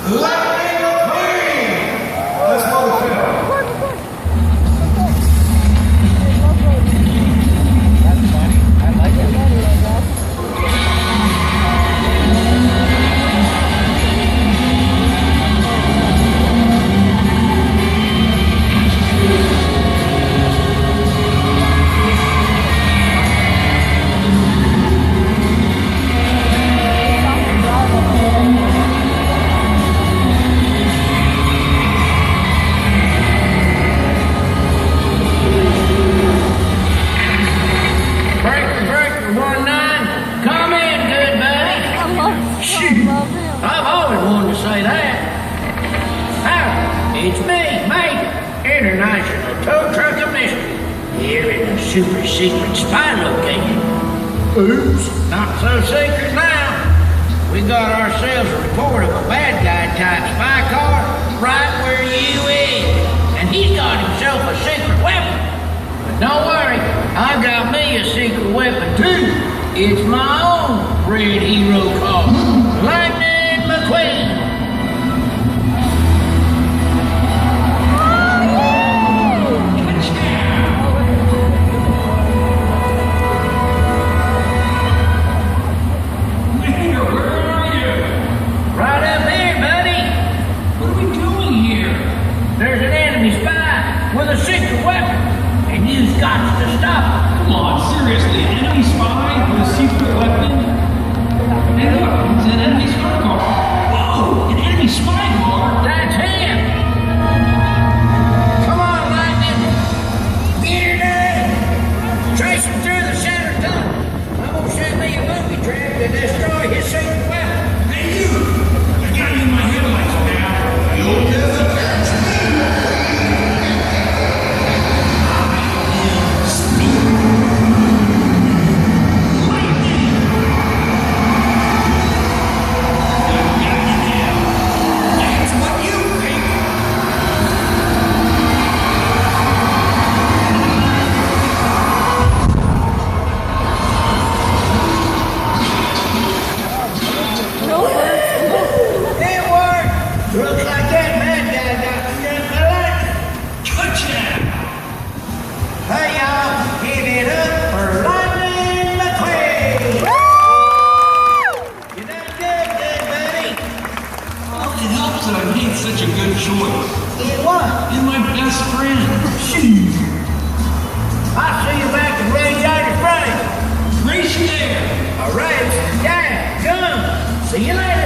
Lightning McQueen! Let's go to film. That's funny. I like it. It's me, Major, International Tow Truck of Mystery, here in a super secret spy location. Oops, not so secret now. We got ourselves a report of a bad guy type spy car right where you is, and he's got himself a secret weapon. But don't worry, I've got me a secret weapon too. It's my own red hero called Lightning McQueen. There's an enemy spy with a secret weapon, and you've got to stop him. Come on, seriously, an enemy spy with a secret weapon? Hey, look, it's an enemy spy car. Whoa, an enemy spy car? That's him. Come on, Lightning. Get her done. Trace him through the center tunnel. I'm gonna send me a booby trap to destroy his secret weapon. Hey, you! I got you in my headlights now. You'll get the such a good choice. It was. You're my best friend. Jeez. I'll see you back at Radiator Springs. Race you there. A race? Yeah, come. See you later.